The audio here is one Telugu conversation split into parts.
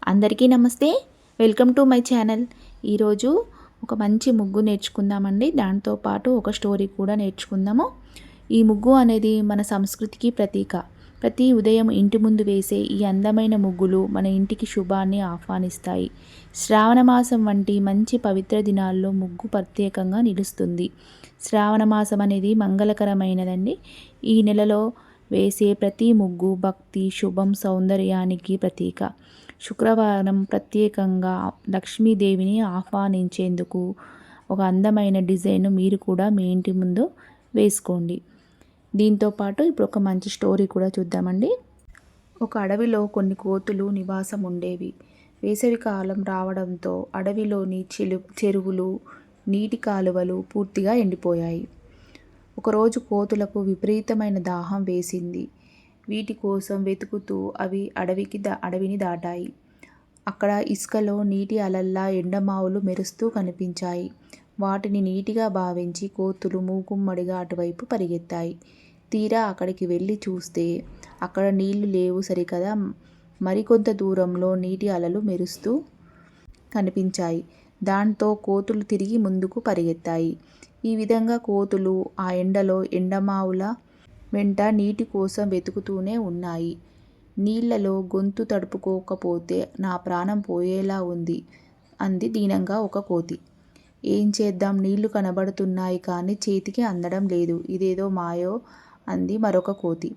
అందరికీ నమస్తే. Welcome to my channel. ఈరోజు ఒక మంచి ముగ్గు నేర్చుకుందామండి. దాంతో పాటు ఒక స్టోరీ కూడా నేర్చుకుందాము. ఈ ముగ్గు అనేది మన సంస్కృతికి ప్రతీక. ప్రతి ఉదయం ఇంటి ముందు వేసే ఈ అందమైన ముగ్గులు మన ఇంటికి శుభాన్ని ఆహ్వానిస్తాయి. శ్రావణ మాసం వంటి మంచి పవిత్ర దినాల్లో ముగ్గు ప్రత్యేకంగా నిలుస్తుంది. శ్రావణ మాసం అనేది మంగళకరమైనదండి. ఈ నెలలో వేసే ప్రతి ముగ్గు భక్తి, శుభం, సౌందర్యానికి ప్రతీక. శుక్రవారం ప్రత్యేకంగా లక్ష్మీదేవిని ఆహ్వానించేందుకు ఒక అందమైన డిజైన్ మీరు కూడా మీ ఇంటి ముందు వేసుకోండి. దీంతోపాటు ఇప్పుడు ఒక మంచి స్టోరీ కూడా చూద్దామండి. ఒక అడవిలో కొన్ని కోతులు నివాసం ఉండేవి. వేసవి కాలం రావడంతో అడవిలోని చెరువులు, నీటి కాలువలు పూర్తిగా ఎండిపోయాయి. ఒకరోజు కోతులకు విపరీతమైన దాహం వేసింది. వీటి కోసం వెతుకుతూ అవి అడవిని దాటాయి. అక్కడ ఇసుకలో నీటి అలల్లా ఎండమావులు మెరుస్తూ కనిపించాయి. వాటిని నీటిగా భావించి కోతులు మూకుమ్మడిగా అటువైపు పరిగెత్తాయి. తీరా అక్కడికి వెళ్ళి చూస్తే అక్కడ నీళ్లు లేవు సరికదా, మరికొంత దూరంలో నీటి అలలు మెరుస్తూ కనిపించాయి. దాంతో కోతులు తిరిగి ముందుకు పరిగెత్తాయి. ఈ విధంగా కోతులు ఆ ఎండలో ఎండమావుల వెంట నీటి కోసం వెతుకుతూనే ఉన్నాయి. నీళ్లలో గొంతు తడుపుకోకపోతే నా ప్రాణం పోయేలా ఉంది అంది దీనంగా ఒక కోతి. ఏం చేద్దాం, నీళ్లు కనబడుతున్నాయి కానీ చేతికి అందడం లేదు, ఇదేదో మాయో అంది మరొక కోతి.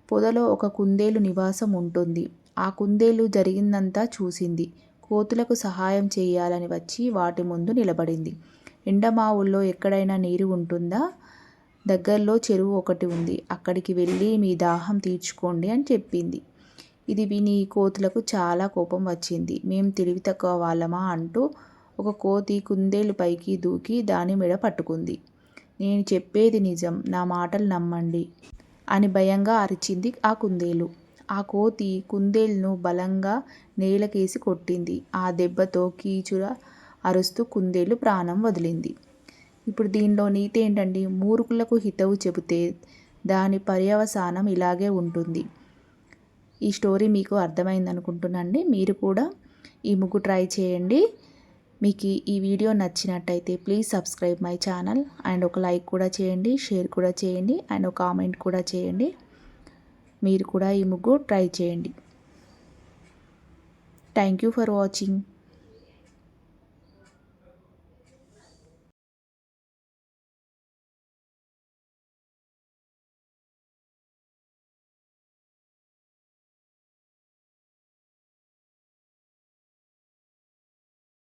పొదలో ఒక కుందేలు నివాసం ఉంటుంది. ఆ కుందేలు జరిగిందంతా చూసింది. కోతులకు సహాయం చేయాలని వచ్చి వాటి ముందు నిలబడింది. ఎండమావుల్లో ఎక్కడైనా నీరు ఉంటుందా? దగ్గరలో చెరువు ఒకటి ఉంది, అక్కడికి వెళ్ళి మీ దాహం తీర్చుకోండి అని చెప్పింది. ఇది విని కోతులకు చాలా కోపం వచ్చింది. మేం తెలివి తక్కువ వాళ్ళమా అంటూ ఒక కోతి కుందేలు పైకి దూకి దాని మెడ పట్టుకుంది. నేను చెప్పేది నిజం, నా మాటలు నమ్మండి అని భయంగా అరిచింది ఆ కుందేలు. ఆ కోతి కుందేలును బలంగా నేలకేసి కొట్టింది. ఆ దెబ్బతో కీచుర అరుస్తూ కుందేలు ప్రాణం వదిలింది. ఇప్పుడు దీనిలో నీతి ఏంటండి? మూర్ఖులకు హితవు చెబితే దాని పర్యవసానం ఇలాగే ఉంటుంది. ఈ స్టోరీ మీకు అర్థమైంది అనుకుంటున్నాండి. మీరు కూడా ఈ ముగ్గు ట్రై చేయండి. మీకు ఈ వీడియో నచ్చినట్టయితే please subscribe my channel and ఒక లైక్ కూడా చేయండి, షేర్ కూడా చేయండి అండ్ ఒక కామెంట్ కూడా చేయండి. మీరు కూడా ఈ ముగ్గు ట్రై చేయండి. Thank you for watching.